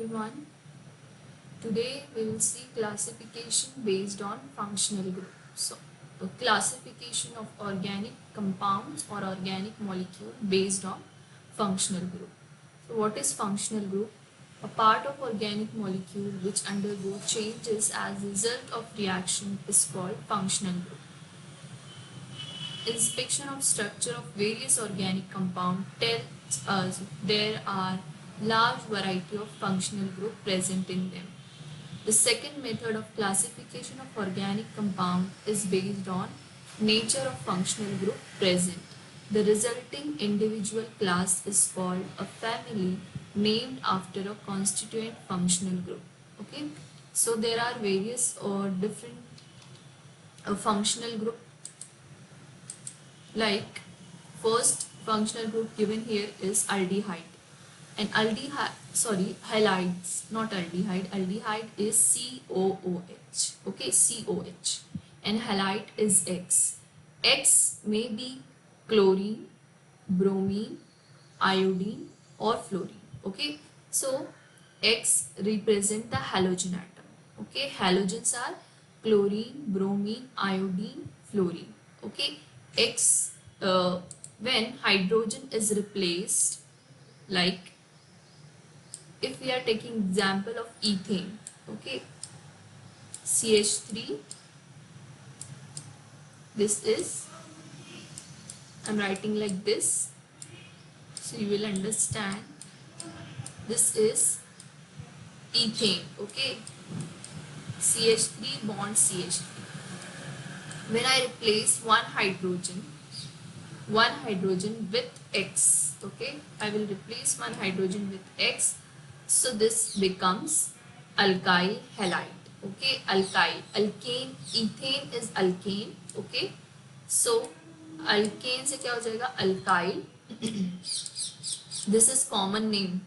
everyone. Today we will see classification based on functional group. So, the classification of organic compounds or organic molecule based on functional group. So, what is functional group? A part of organic molecule which undergo changes as a result of reaction is called functional group. Inspection of structure of various organic compounds tells us there are large variety of functional group present in them. The second method of classification of organic compound is based on nature of functional group present. The resulting individual class is called a family named after a constituent functional group. Okay, so there are various or different functional group. Like first functional group given here is aldehyde. And halides, not aldehyde. Aldehyde is COOH. Okay, COH. And halide is X. X may be chlorine, bromine, iodine, or fluorine. Okay, so X represent the halogen atom. Okay, halogens are chlorine, bromine, iodine, fluorine. Okay, X when hydrogen is replaced, like if we are taking example of ethane, okay, CH3, this is, I'm writing like this so you will understand, this is ethane, okay, CH3 bond CH3. When I replace one hydrogen with X, okay, I will replace one hydrogen with X, so this becomes alkyl halide. Okay, alkyl, alkane, ethane is alkane. Okay, so alkane से क्या हो जाएगा alkyl. This is common name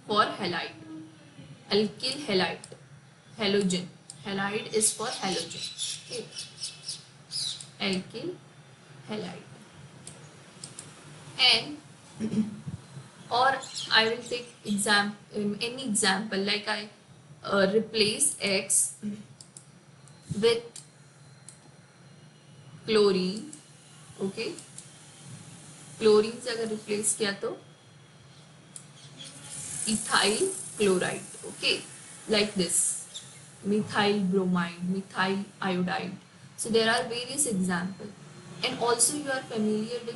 for halide. Alkyl halide, halogen. Halide is for halogen. Okay, alkyl halide. And or I will take any example, like I replace X with chlorine. Okay, chlorine से अगर replace किया तो ethyl chloride. Okay, like this, methyl bromide, methyl iodide. So there are various examples. And also you are familiar with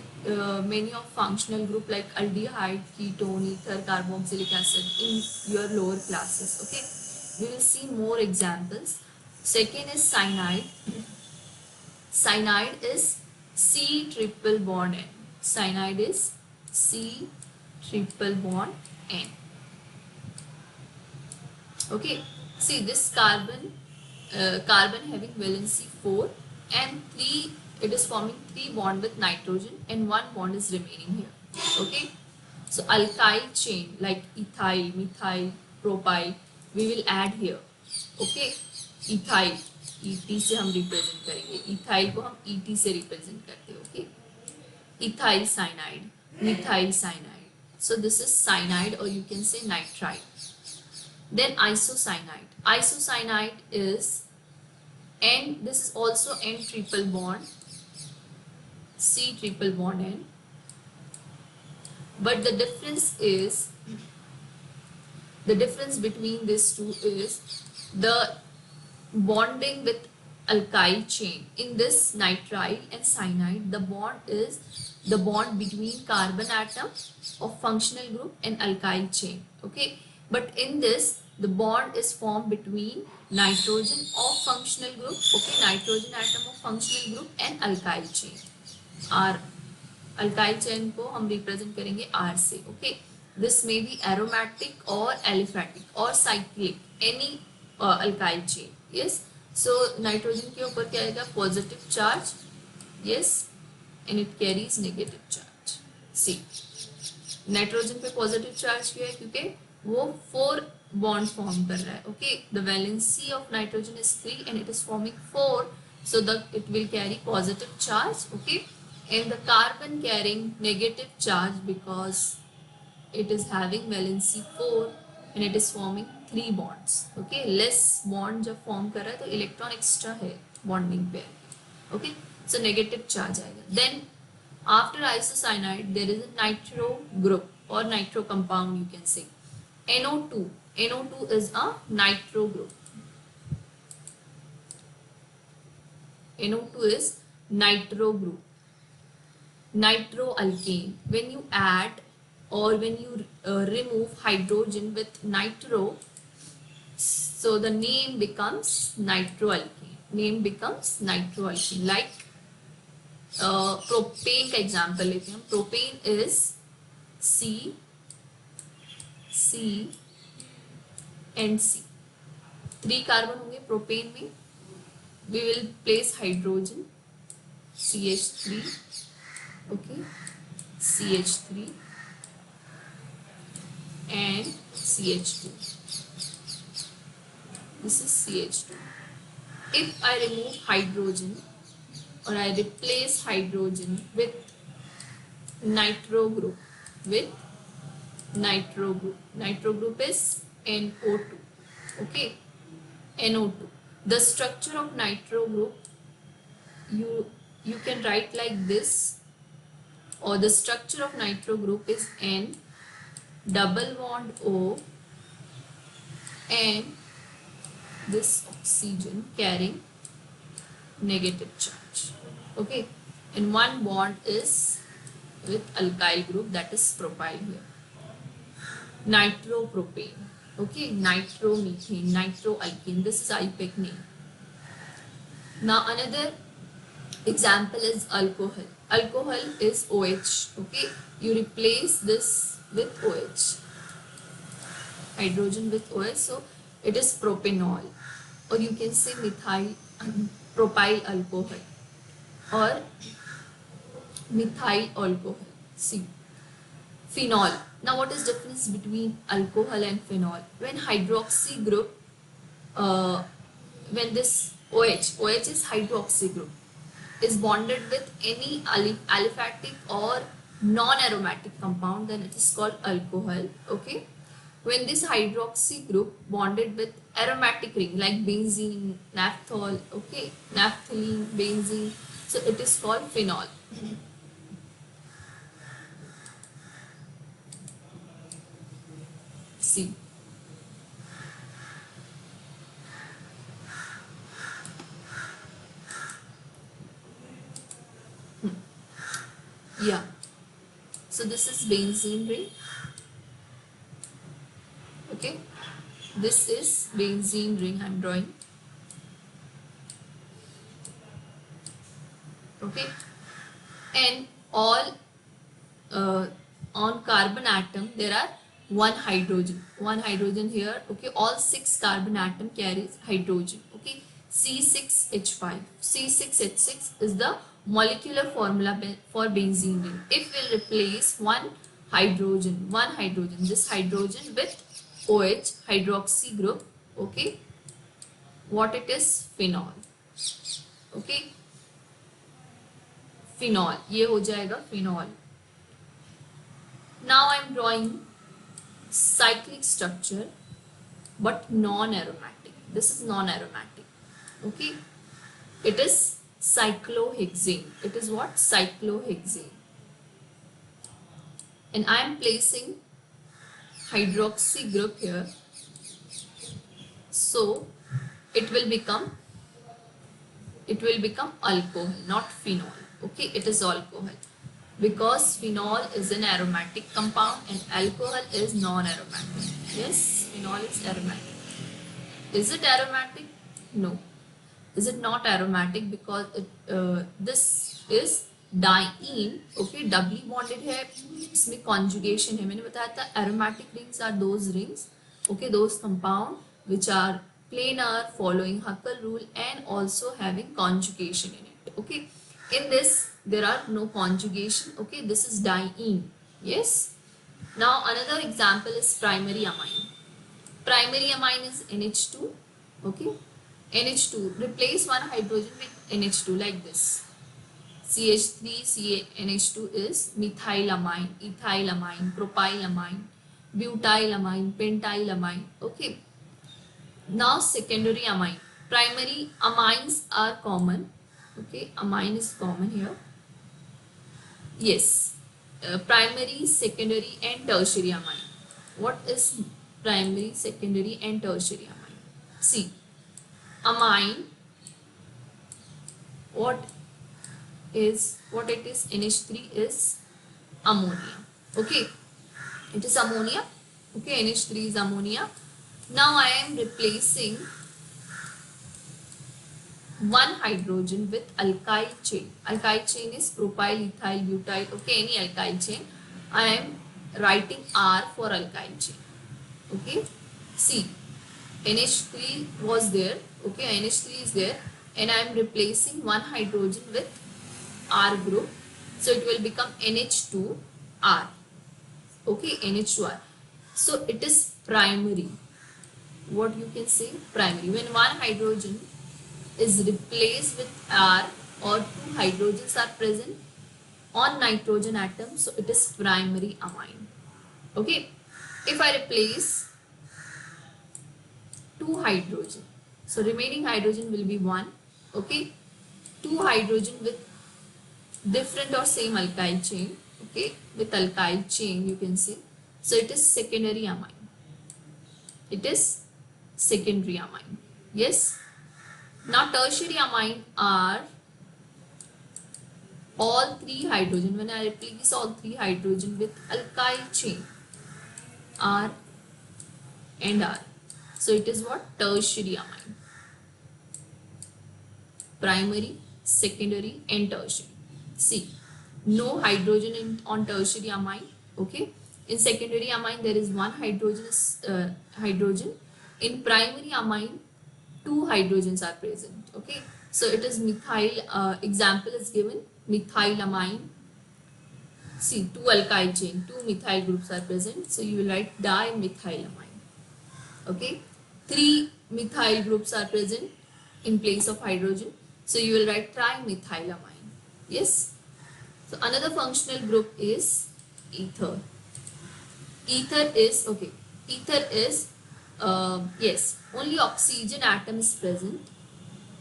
many of functional group like aldehyde, ketone, ether, carboxylic acid in your lower classes. Okay, we will see more examples. Second is cyanide. Cyanide is C triple bond N. Cyanide is C triple bond N. Okay, see this carbon having valency 4 and 3, it is forming 3 bond with nitrogen and 1 bond is remaining here. Okay, so alkyl chain like ethyl, methyl, propyl we will add here. Okay, ethyl, ET से हम represent करेंगे, ethyl को हम ET से represent करते हैं. Okay, ethyl cyanide, methyl cyanide. So this is cyanide, or you can say nitrite. Then isocyanide. Isocyanide is N, this is also N triple bond, C triple bond N. But the difference between these two is the bonding with alkyl chain. In this nitrile and cyanide, the bond is the bond between carbon atom of functional group and alkyl chain. Okay, but in this the bond is formed between nitrogen of functional group, okay, nitrogen atom of functional group and alkyl chain. R, alkyl chain को हम represent करेंगे R से. Okay, this may be aromatic or aliphatic or cyclic, any alkyl chain. Yes, so nitrogen के ऊपर क्या आएगा, positive charge. Yes, and it carries negative charge. See, nitrogen पे positive charge क्यों है, क्योंकि वो 4 बॉन्ड फॉर्म कर रहा है. Okay, the valency of nitrogen is 3 and it is forming 4, so it will carry positive charge. Okay, and the carbon carrying negative charge because it is having valency 4 and it is forming 3 bonds. Okay, less bond जब form कर रहा है तो electron extra है bonding pair. Okay, so negative charge आएगा. Then after isocyanide there is a nitro group or nitro compound, you can say NO2. NO2 is a nitro group. NO2 is nitro group. Nitroalkane. When you add or when you remove hydrogen with nitro, so the name becomes nitroalkane. Name becomes nitroalkane. Like propane का example लेते हैं. Propane is C and C. 3 carbon होंगे propane में. We will place hydrogen CH3. Okay, CH3 and CH2. This is CH2. If I remove hydrogen or I replace hydrogen with nitro group, nitro group is NO2. Okay, NO2. The structure of nitro group, you can write like this, or the structure of nitro group is N double bond O and this oxygen carrying negative charge. Okay, and one bond is with alkyl group, that is propyl here. Nitropropane. Okay, nitromethane, nitroalkane. This is IUPAC name. Now another example is alcohol. Alcohol is OH. Okay, you replace this with OH, hydrogen with OH, so it is propanol, or you can say methyl propyl alcohol or methyl alcohol. See, phenol. Now what is difference between alcohol and phenol? When hydroxy group, when this OH is hydroxy group, is bonded with any aliphatic or non-aromatic compound, then it is called alcohol. Okay, when this hydroxy group bonded with aromatic ring like benzene, naphthol, okay, naphthalene, benzene, so it is called phenol. See, yeah, so this is benzene ring. Okay, this is benzene ring I'm drawing. Okay, and all on carbon atom there are one hydrogen here. Okay, all 6 carbon atom carries hydrogen. Okay, C6H5. C6H6 is the molecular formula for benzene ring. If we'll replace one hydrogen, this hydrogen with OH, hydroxy group, okay, what it is? Phenol. Okay, phenol, ये हो जाएगा phenol. Now I am drawing cyclic structure but non-aromatic. This is non-aromatic. Okay, it is cyclohexane. It is what? Cyclohexane. And I am placing hydroxy group here, so it will become alcohol, not phenol. Okay, it is alcohol because phenol is an aromatic compound and alcohol is non-aromatic. Yes, phenol is aromatic. Is it aromatic? No. Is it not aromatic? Because this is diene. Okay, doubly bonded है, इसमें conjugation है. मैंने बताया था aromatic rings are those rings, okay, those compound which are planar, following Huckel rule, and also having conjugation in it. Okay, in this there are no conjugation. Okay, this is diene. Yes. Now another example is primary amine. Primary amine is NH2. Okay, NH2. Replace one hydrogen with NH2 like this. CH3 NH2 is methylamine, ethylamine, propylamine, butylamine, pentylamine. Okay, Now secondary amine. Primary amines are common. Okay, amine is common here. Yes, primary, secondary, and tertiary amine. What is primary, secondary, and tertiary amine? See, amine. What it is? NH3 is ammonia. Okay, it is ammonia. Okay, NH3 is ammonia. Now I am replacing one hydrogen with alkyl chain. Alkyl chain is propyl, ethyl, butyl. Okay, any alkyl chain. I am writing R for alkyl chain. Okay, see, NH3 was there. Okay, NH3 is there, and I am replacing one hydrogen with R group. So it will become NH2R. Okay, NH2R. So it is primary. What you can say? Primary. When one hydrogen is replaced with R or two hydrogens are present on nitrogen atom, so it is primary amine. Okay, if I replace two hydrogen, so remaining hydrogen will be one. Okay, two hydrogen with different or same alkyl chain. Okay, with alkyl chain you can say, so it is secondary amine. It is secondary amine. Yes. Now tertiary amine are all three hydrogen. When I replace all three hydrogen with alkyl chain R and R, so it is what? Tertiary amine. Primary, secondary, and tertiary. See, no hydrogen on tertiary amine. Okay, in secondary amine there is one hydrogen. In primary amine, two hydrogens are present. Okay, so it is methyl. Example is given, methylamine. See, two alkyl chain, two methyl groups are present, so you will write dimethylamine. Okay, three methyl groups are present in place of hydrogen, so you will write trimethylamine. Yes. So another functional group is ether. Ether is okay. Ether is yes, only oxygen atom is present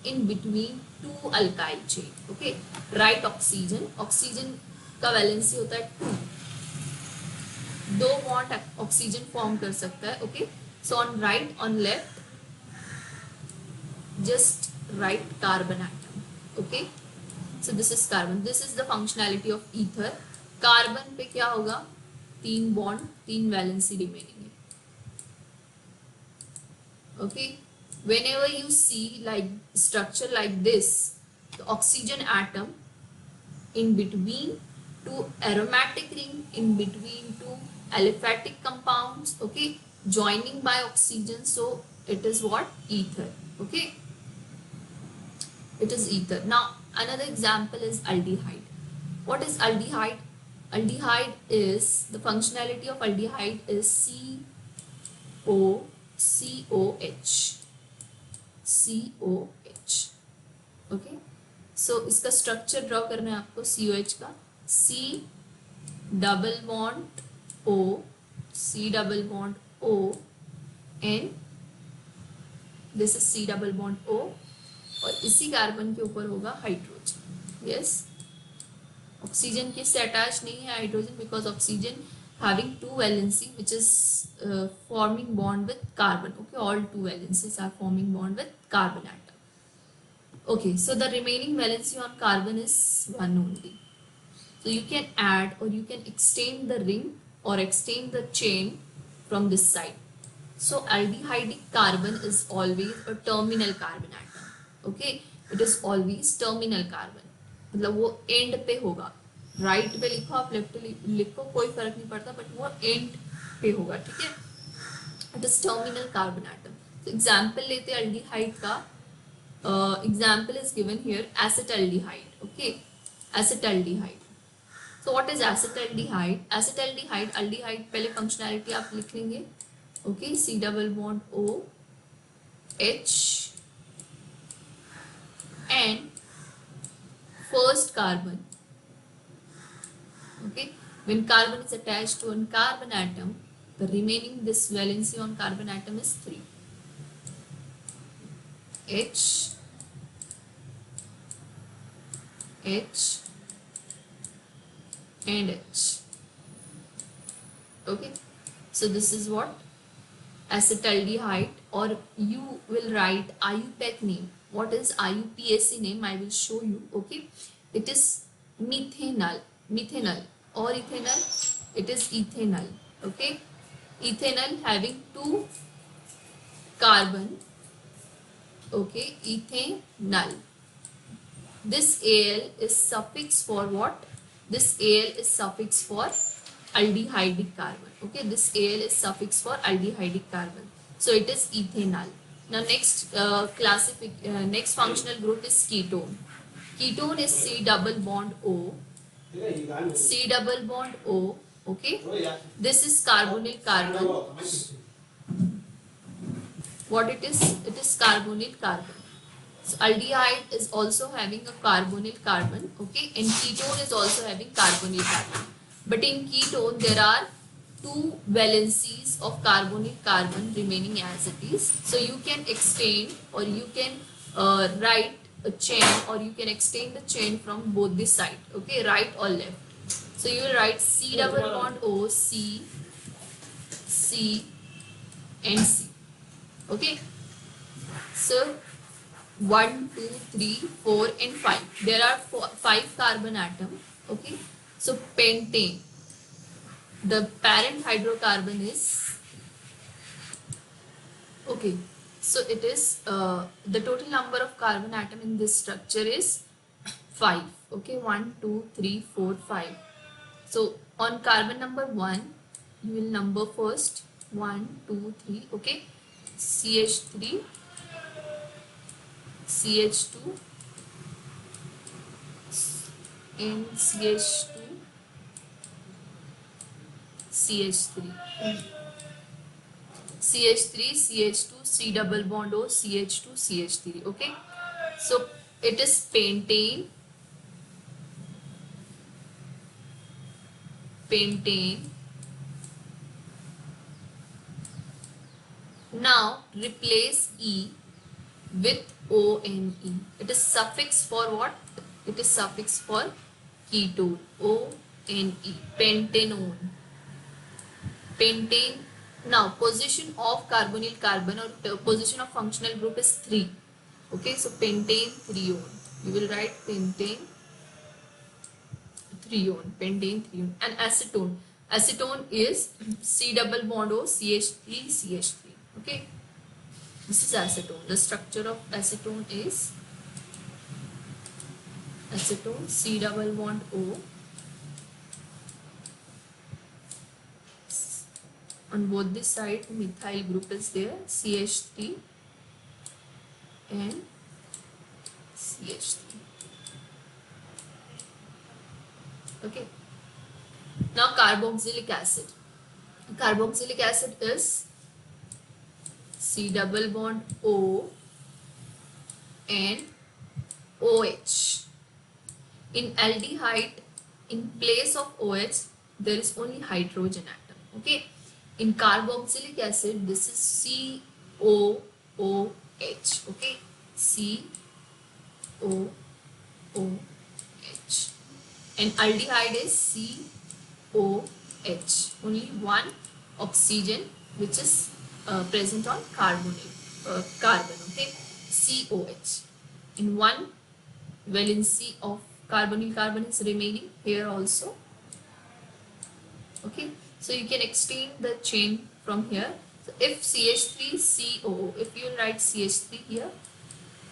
in between two alkyl chain. Okay, right oxygen. Oxygen का valency होता है 2. दो bond oxygen form कर सकता है. Okay, so on right on left just write carbon atom. Okay, so this is carbon. This is the functionality of ether. Carbon पे क्या होगा? 3 बॉन्ड, 3 वैलेंसी रिमेनिंग है. Okay, whenever you see like structure like this, the oxygen atom in between two aromatic ring, in between two aliphatic compounds, okay, joining by oxygen, so it is what? Ether. Okay, it is ether. Now another example is aldehyde. What is aldehyde? Aldehyde is, the functionality of aldehyde is COH. Okay, so इसका structure draw करना है आपको. COH का C double bond O, C double bond O, and this is C double bond O, और इसी carbon के ऊपर होगा हाइड्रोजन. यस, ऑक्सीजन किससे अटैच नहीं है? Hydrogen, because oxygen having two valency which is forming bond with carbon. Okay, all two valencies are forming bond with carbon atom. Okay, so the remaining valency on carbon is 1 only. So you can add or you can extend the ring or extend the chain from this side. So aldehydic carbon is always a terminal carbon atom. Okay, it is always terminal carbon. मतलब वो end पे होगा. Right पे लिखो आप, left लिखो, कोई फर्क नहीं पड़ता, बट वो एंड पे होगा. ठीक है, it is terminal carbon atom. तो एग्जांपल लेते हैं एल्डिहाइड का. Example is given here acetaldehyde. Okay, acetaldehyde. So what is acetaldehyde? Acetaldehyde, aldehyde पहले फंक्शनैलिटी आप लिख लेंगे. Okay, C double bond O H and first carbon. Okay, when carbon is attached to a carbon atom, the remaining this valency on carbon atom is 3. H, H and H. Okay, so this is what acetaldehyde, or you will write IUPAC name. What is IUPAC name? I will show you. Okay, it is methanol, methanol or ethanol. It is ethanol. Okay, ethanol having two carbon. Okay, ethanol. This Al is suffix for what? This Al is suffix for aldehydic carbon. Okay, this Al is suffix for aldehydic carbon. So it is ethanol. Now next next functional group is ketone. Ketone is C double bond O. C double bond O. Okay. This is carbonyl carbon. What it is? It is carbonyl carbon. So aldehyde is also having a carbonyl carbon, okay, and ketone is also having carbonyl carbon. But in ketone there are two valencies of carbonyl carbon remaining as it is. So you can extend, or you can write a chain, or you can extend the chain from both the side, okay, right or left. So you will write C double bond O, C, C and C, okay. So 1, 2, 3, 4 and 5. There are 5 carbon atoms. Okay. So pentane. The parent hydrocarbon is, okay. So it is the total number of carbon atom in this structure is 5. Okay. 1, 2, 3, 4, 5. So on carbon number 1, you will number first 1, 2, 3. Okay. CH3, CH2 and CH2, CH3, CH3, CH2, C double bond O, CH2, CH3. Okay, so it is pentane, pentane. Now replace E with ONE. It is suffix for what? It is suffix for ketone. ONE. Pentanone. Pentane. Now position of carbonyl carbon, or position of functional group is 3. Okay, so pentane threone. You will write pentane threone. Pentane threone. And acetone. Acetone is C double bond O, CH3, CH3. Okay. This is acetone. The structure of acetone is acetone, C double bond O. On both the side, methyl group is there, CH3 and CH3. Okay. Now carboxylic acid. Carboxylic acid is C double bond O and OH. In aldehyde, in place of OH, there is only hydrogen atom. Okay. In carboxylic acid, this is COOH. Okay. COOH. And aldehyde is COH. Only one oxygen which is present on carbon. Okay. COH. In one valency of carbonyl carbon is remaining here also. Okay, so you can extend the chain from here. So if CH3COO, if you write CH3 here,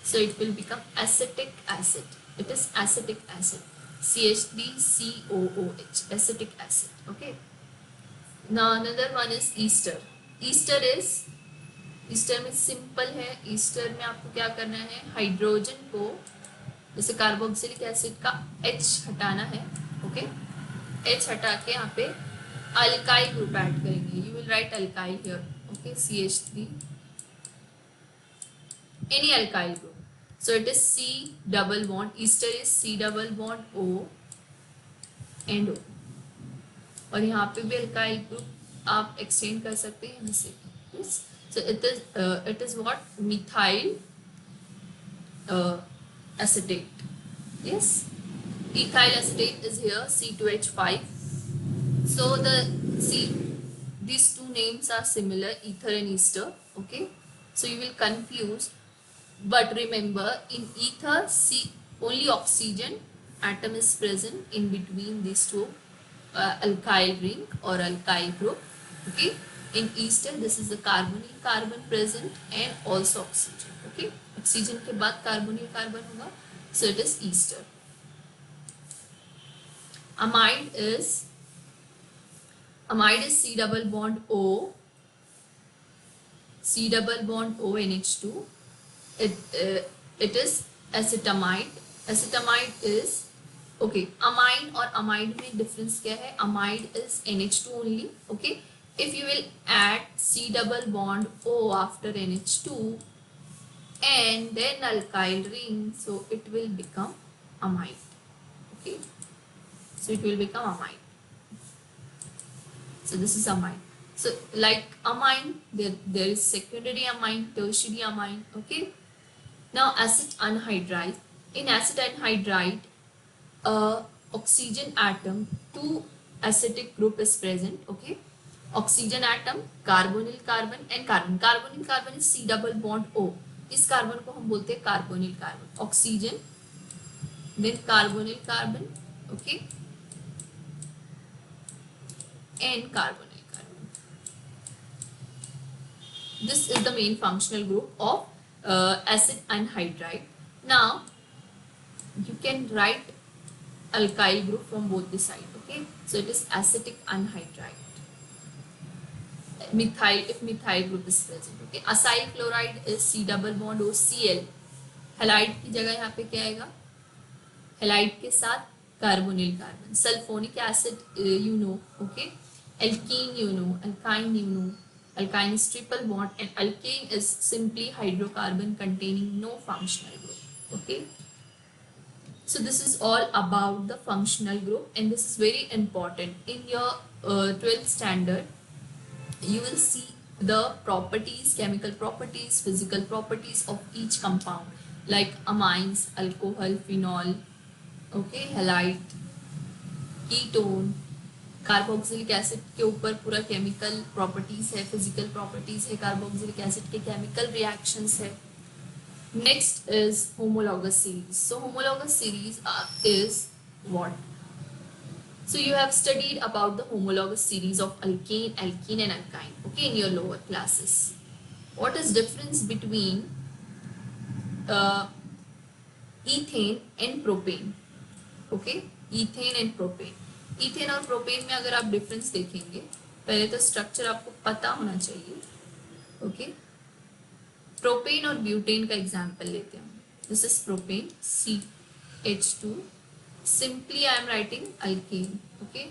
so it will become acetic acid. It is acetic acid. CH3COOH, acetic acid. Okay. Now another one is ester. ester में simple है. Easter में आपको क्या करना है, hydrogen को, जैसे carboxylic acid का H हटाना है. ओके, H हटा के यहाँ पे अल्काइल ग्रुप ऐड करेंगे. You will write alkyl here. Okay, CH3, any alkyl group. So it is C double bond. Ester is C double bond O and O. और यहाँ पे भी अल्काइल ग्रुप आप एक्सचेंज कर सकते हैं यहाँ से. Yes. So it is what, methyl acetate. Yes, ethyl acetate is here, C2H5. So these two names are similar, ether and ester. Okay, so you will confuse, but remember in ether, only oxygen atom is present in between these two alkyl ring or alkyl group. Okay, in ester this is the carbonyl carbon present and also oxygen. Okay, oxygen के बाद carbonyl carbon होगा, so it is ester. Amide is C double bond O, C double bond O NH2. It is acetamide. Acetamide is okay. Amine और amide में difference क्या है? Amide is NH2 only. Okay. If you will add C double bond O after NH2 and then alkyl ring, so it will become amide. Okay. So it will become amide. So this is amine. So like amine, there is secondary amine, tertiary amine. Okay. Now acid anhydride. In acid anhydride, oxygen atom, two acidic group is present. Okay. Oxygen atom, carbonyl carbon and carbon. Carbonyl carbon is C double bond O. इस carbon को हम बोलते हैं carbonyl carbon. Oxygen, then carbonyl carbon. Okay. And carbonyl carbon. This is the main functional group of acid anhydride. Now you can write alkyl group from both the side. Okay, so it is acetic anhydride. Methyl, if methyl group is present. Okay, acyl chloride is C double bond O Cl. Halide की जगह यहाँ पे क्या आएगा? Halide के साथ carbonyl carbon. Sulfonic acid, you know. Okay. Alkene, you know. Alkyne, you know. Alkyne is triple bond and alkane is simply hydrocarbon containing no functional group. Okay. So this is all about the functional group, and this is very important. In your 12th standard, you will see the properties, chemical properties, physical properties of each compound, like amines, alcohol, phenol, okay, halide, ketone, carboxylic acid के ऊपर पूरा chemical properties है, physical properties है, carboxylic acid के chemical reactions है. Next is homologous series. So homologous series is what? So you have studied about the homologous series of alkane, alkene and alkyne, okay, in your lower classes. What is difference between ethane and propane? Okay, ethane and propane. ethane और propane में अगर आप difference देखेंगे, पहले तो structure आपको पता होना चाहिए. Okay, propane और butane का example लेते हैं. This is propane, CH2. Simply I am writing alkane. Okay,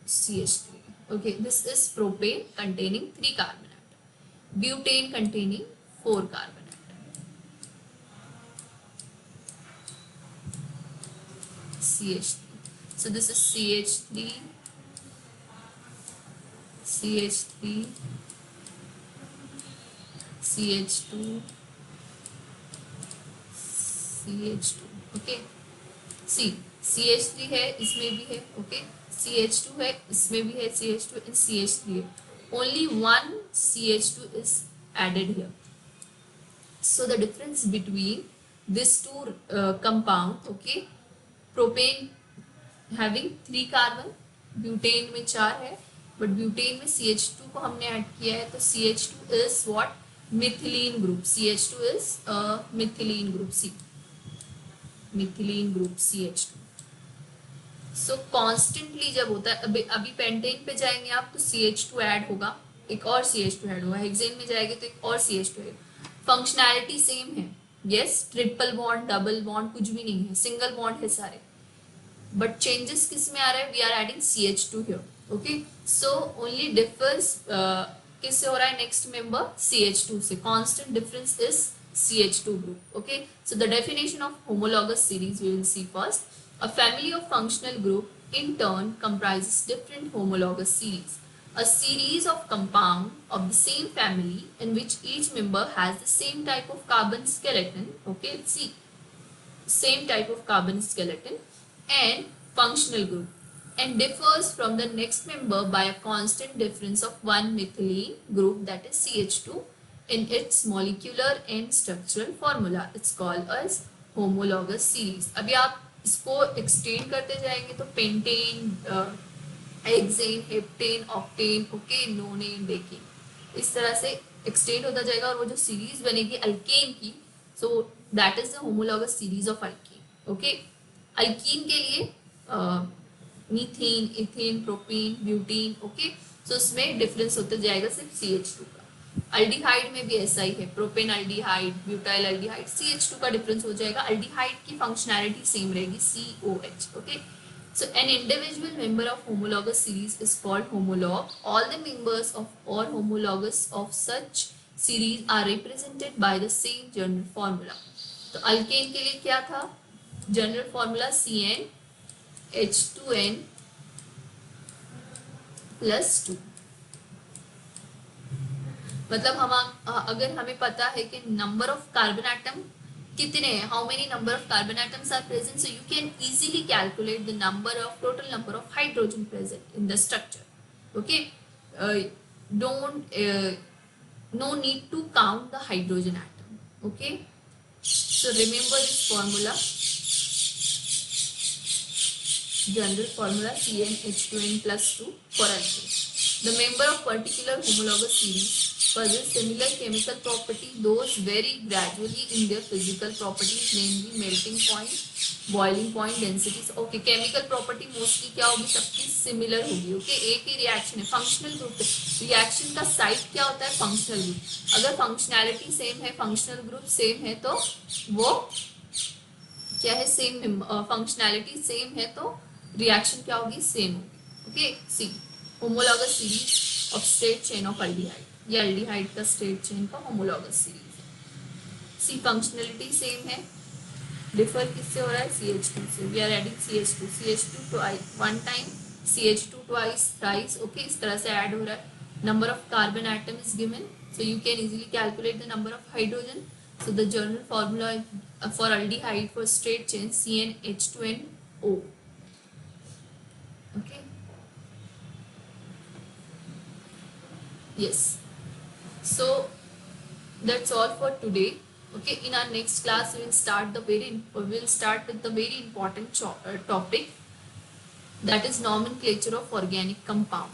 CH3. Okay, this is propane containing 3 carbon atom. Butane containing 4 carbon atom. CH3. So this is CH3, CH3, CH2, CH2. Okay, see CH3 है, इसमें भी है. Okay, CH2 है, इसमें भी है CH2 and CH3 है. Only one CH2 is added here. So the difference between these two compound, okay, propane having 3 carbon, butane में 4 है, but butane में CH2 को हमने ऐड किया है, तो CH2 is what? Methylene group. CH2 is methylene group. C. Methylene group CH2. So constantly जब होता है, अभी पेंटेन पे जाएंगे आप तो CH2 ऐड होगा, एक और CH2 ऐड होगा. हेक्सेन में जाएंगे तो एक और CH2 ऐड. फंक्शनैलिटी सेम है. Yes, triple bond, double bond कुछ भी नहीं है, सिंगल बॉन्ड है सारे, बट चेंजेस किस में आ रहा है? We are adding CH2 here. Okay, so only differs किससे हो रहा है? नेक्स्ट मेंबर CH2 से. Constant difference is CH2 group. Okay, so the definition of homologous series we will see first. A family of functional group in turn comprises different homologous series. a series of compound of the same family in which each member has the same type of carbon skeleton. Okay, see, same type of carbon skeleton and functional group, and differs from the next member by a constant difference of one methylene group, that is CH2, in its molecular and structural formula. It's called as homologous series. अभी आप इसको extend करते जाएंगे तो pentane, hexane, heptane, octane, okay, नोनेन, decane, इस तरह से extend होता जाएगा और वो जो सीरीज बनेगी अल्केन की, so that is the homologous series of alkane. Okay, alkene के लिए methane, ethane, propane, butane, okay, so उसमें डिफरेंस होता जाएगा सिर्फ CH2 का. अल्डिहाइड में भी ऐसा ही है, propane aldehyde, butyl aldehyde, CH2 का डिफरेंस हो जाएगा. अल्डिहाइड की फंक्शनैलिटी सेम रहेगी, COH. Okay, so an individual member of homologous series is called homolog. All the members of or homologous of such series are represented by the same general formula. तो alkane के लिए क्या था general formula? CnH2n + 2. मतलब हम अगर हमें पता है कि नंबर ऑफ कार्बन एटम कितने हैं, how many number of carbon atoms are present, so you can easily calculate the number of total number of hydrogen present in the structure. Okay, don't no need to count the hydrogen atom. Okay, so remember this formula, general formula CnH2n + 2 for alkane. The member of particular homologous series possess similar chemical property, those vary gradually in their physical properties, namely melting point, boiling point, densities. Okay, chemical property mostly क्या होगी? सबकी similar होगी. Okay, एक ही reaction है, functional group है. Reaction का site क्या होता है? Functional group. अगर फंक्शनैलिटी सेम है, फंक्शनल ग्रुप सेम है, तो वो क्या है? सेम. फंक्शनैलिटी सेम है तो रिएक्शन क्या होगी? सेम होगी. Okay, see homologous series of straight chain of aldehyde. ये अल्डिहाइड का स्ट्रेट चेन का होमोलॉगस सीरीज है. सी फंक्शनैलिटी सेम है, डिफर किससे हो रहा है? CH2 से. We are adding CH2 twice, one time, CH2 twice, thrice. Okay, इस तरह से ऐड हो रहा है. Number of carbon atom is given, so you can easily calculate the number of hydrogen. So the general formula for aldehyde for straight chain CnH2nO. Okay, yes, so that's all for today. Okay, in our next class we will start with the very important topic, that is nomenclature of organic compound.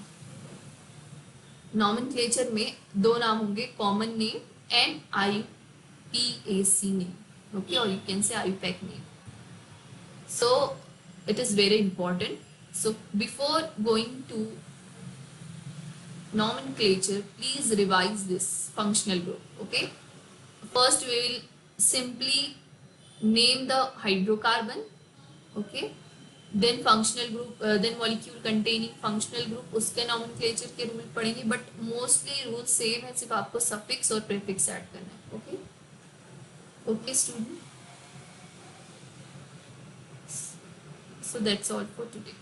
nomenclature में दो नाम होंगे, common name and IUPAC name. Okay, or you can say IUPAC name. So it is very important. So before going to nomenclature, please revise this functional group. Okay, first we will simply name the hydrocarbon. Okay, then functional group, then molecule containing functional group, उसके nomenclature के rule पढ़ेंगे, but mostly rule same है, सिर्फ आपको suffix और prefix add करना है. Okay, okay student, so that's all for today.